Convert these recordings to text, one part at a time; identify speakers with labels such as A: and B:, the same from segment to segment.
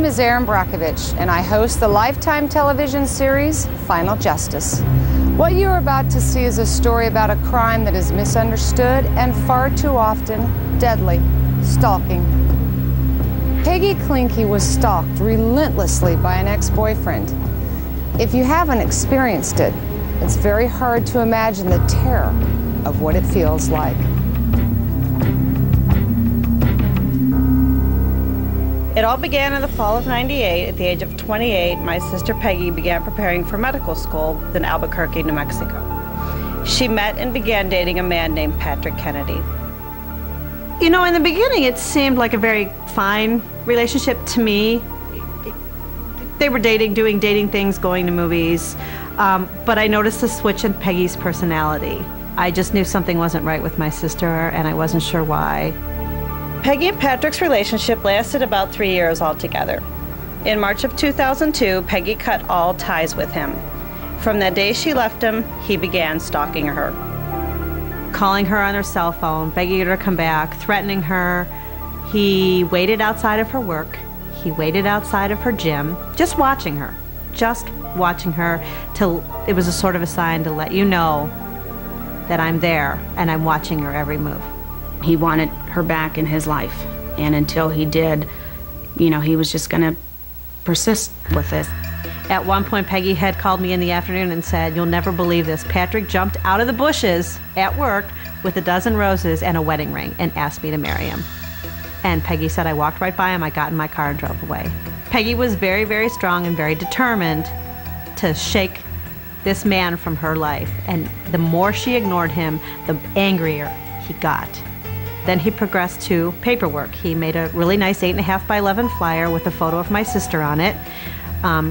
A: name is Erin Brockovich, and I host the Lifetime television series, Final Justice. What you are about to see is a story about a crime that is misunderstood and far too often deadly: stalking. Peggy Klinke was stalked relentlessly by an ex-boyfriend. If you haven't experienced it, it's very hard to imagine the terror of what it feels like.
B: It all began in the fall of '98. At the age of 28, my sister Peggy began preparing for medical school in Albuquerque, New Mexico. She met and began dating a man named Patrick Kennedy. You know, in the beginning, it seemed like a very fine relationship to me. They were dating, doing dating things, going to movies, but I noticed a switch in Peggy's personality. I just knew something wasn't right with my sister, and I wasn't sure why. Peggy and Patrick's relationship lasted about 3 years altogether. In March of 2002, Peggy cut all ties with him. From the day she left him, he began stalking her. Calling her on her cell phone, begging her to come back, threatening her. He waited outside of her work. He waited outside of her gym, just watching her till it was a sort of a sign to let you know that I'm there and I'm watching her every move.
C: He wanted her back in his life, and until he did, you know, he was just going to persist with this.
B: At one point, Peggy had called me in the afternoon and said, "You'll never believe this. Patrick jumped out of the bushes at work with a dozen roses and a wedding ring and asked me to marry him." And Peggy said, "I walked right by him, I got in my car and drove away." Peggy was very, very strong and very determined to shake this man from her life. And the more she ignored him, the angrier he got. Then he progressed to paperwork. He made a really nice 8.5 by 11 flyer with a photo of my sister on it,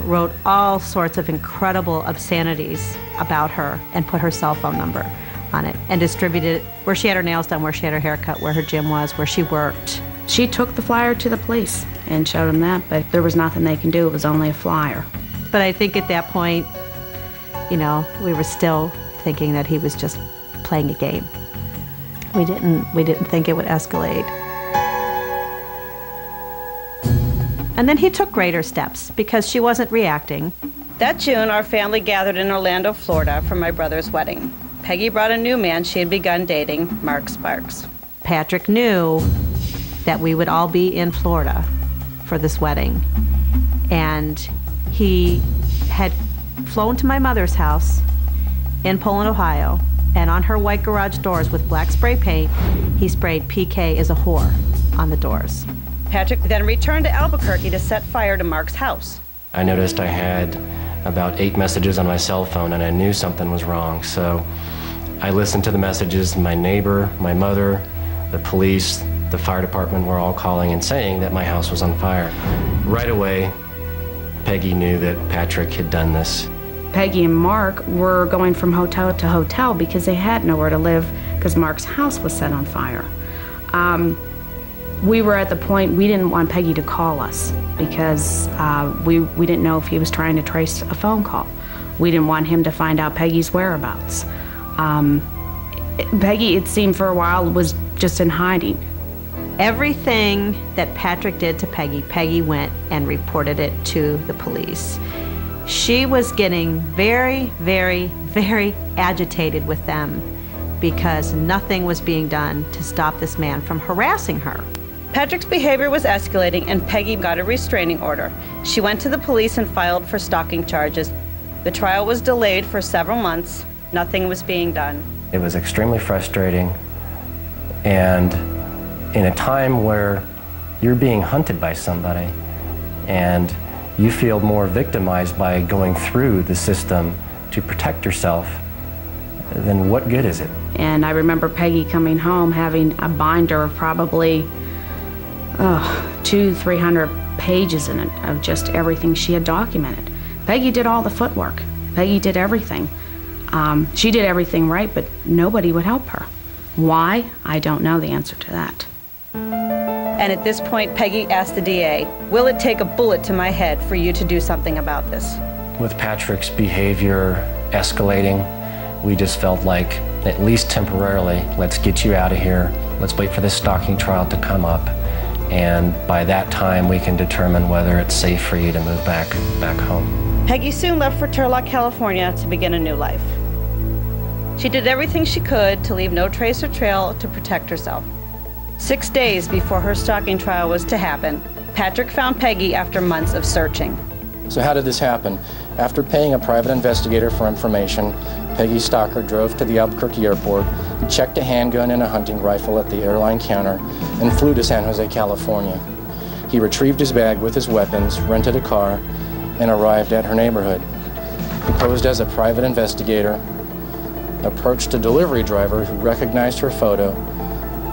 B: wrote all sorts of incredible obscenities about her, and put her cell phone number on it, and distributed it where she had her nails done, where she had her hair cut, where her gym was, where she worked.
C: She took the flyer to the police and showed them that, but there was nothing they can do. It was only a flyer.
B: But I think at that point, you know, we were still thinking that he was just playing a game. We didn't think it would escalate. And then he took greater steps because she wasn't reacting. That June, our family gathered in Orlando, Florida for my brother's wedding. Peggy brought a new man she had begun dating, Mark Sparks. Patrick knew that we would all be in Florida for this wedding. And he had flown to my mother's house in Poland, Ohio, and on her white garage doors with black spray paint, he sprayed "PK is a whore" on the doors. Patrick then returned to Albuquerque to set fire to Mark's house.
D: I noticed I had about 8 messages on my cell phone, and I knew something was wrong. So I listened to the messages. My neighbor, my mother, the police, the fire department were all calling and saying that my house was on fire. Right away, Peggy knew that Patrick had done this.
C: Peggy and Mark were going from hotel to hotel because they had nowhere to live because Mark's house was set on fire. We were at the point we didn't want Peggy to call us because we didn't know if he was trying to trace a phone call. We didn't want him to find out Peggy's whereabouts. Peggy, it seemed for a while, was just in hiding.
B: Everything that Patrick did to Peggy, Peggy went and reported it to the police. She was getting very, very, very agitated with them because nothing was being done to stop this man from harassing her. Patrick's behavior was escalating, and Peggy got a restraining order. She went to the police and filed for stalking charges. The trial was delayed for several months. Nothing was being done.
D: It was extremely frustrating, and in a time where you're being hunted by somebody and you feel more victimized by going through the system to protect yourself, then what good is it?
C: And I remember Peggy coming home having a binder of probably 200-300 pages in it of just everything she had documented. Peggy did all the footwork. Peggy did everything. She did everything right, but nobody would help her. Why? I don't know the answer to that.
B: And at this point, Peggy asked the DA, "Will it take a bullet to my head for you to do something about this?"
D: With Patrick's behavior escalating, we just felt like, at least temporarily, let's get you out of here. Let's wait for this stalking trial to come up and by that time we can determine whether it's safe for you to move back home.
B: Peggy soon left for Turlock, California to begin a new life. She did everything she could to leave no trace or trail to protect herself. 6 days before her stalking trial was to happen, Patrick found Peggy after months of searching.
E: So how did this happen? After paying a private investigator for information, Peggy's stalker drove to the Albuquerque airport, checked a handgun and a hunting rifle at the airline counter, and flew to San Jose, California. He retrieved his bag with his weapons, rented a car, and arrived at her neighborhood. He posed as a private investigator, approached a delivery driver who recognized her photo,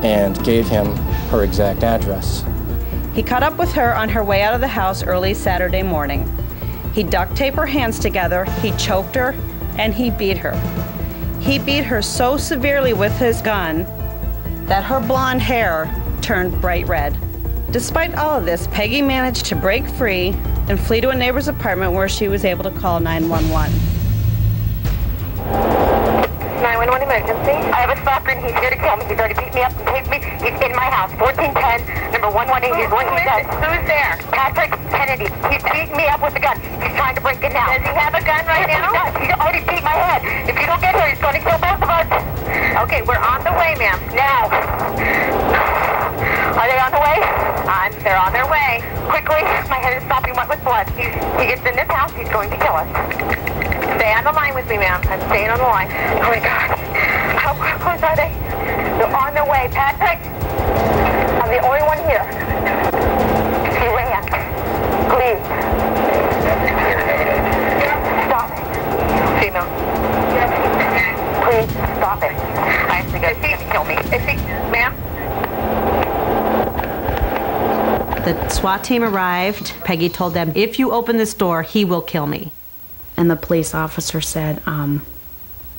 E: and gave him her exact address.
B: He caught up with her on her way out of the house early Saturday morning. He duct taped her hands together, he choked her, and he beat her. He beat her so severely with his gun that her blonde hair turned bright red. Despite all of this, Peggy managed to break free and flee to a neighbor's apartment where she was able to call 911.
F: 911 emergency. I have a stalker and he's here to kill me. He's already beat me up and taped me. He's in my house. 1410, number 118. Here's what he says. Who's there? Patrick Kennedy. He's beating me up with a gun. He's trying to break it now. Does he have a gun right now? He already beat my head. If you don't get here, he's going to kill both of us. Okay, we're on the way, ma'am. Now. Are they on the way? They're on their way. Quickly. My head is stopping wet with blood. He gets in this house. He's going to kill us. Stay on the line with me, ma'am. I'm staying on the line. Oh, my God. How close are they? They're on their way. Patrick, I'm the only one here. He ran. Please. Stop it. Female. Please, stop it. I actually got to kill me. Is he, ma'am?
B: The SWAT team arrived. Peggy told them, if you open this door, he will kill me.
C: And the police officer said,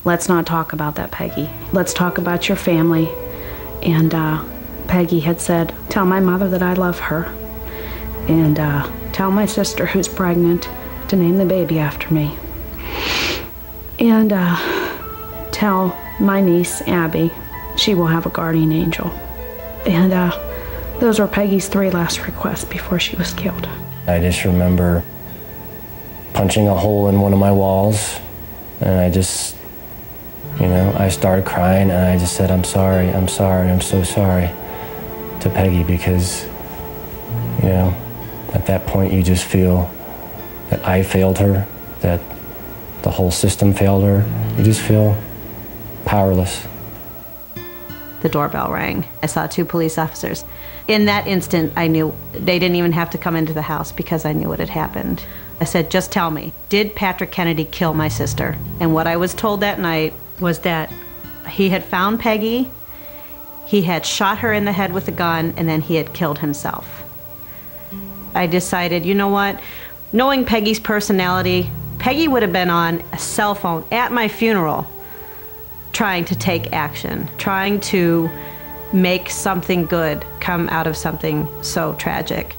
C: let's not talk about that, Peggy. Let's talk about your family. And Peggy had said, tell my mother that I love her. And tell my sister who's pregnant to name the baby after me. And tell my niece, Abby, she will have a guardian angel. And those were Peggy's 3 last requests before she was killed.
D: I just remember punching a hole in one of my walls, and I just, I started crying, and I just said, I'm sorry, I'm so sorry to Peggy, because, at that point you just feel that I failed her, that the whole system failed her. You just feel powerless.
B: The doorbell rang. I saw 2 police officers. In that instant, I knew they didn't even have to come into the house because I knew what had happened. I said, just tell me, did Patrick Kennedy kill my sister? And what I was told that night was that he had found Peggy, he had shot her in the head with a gun, and then he had killed himself. I decided, you know what? Knowing Peggy's personality, Peggy would have been on a cell phone at my funeral trying to take action, trying to make something good come out of something so tragic.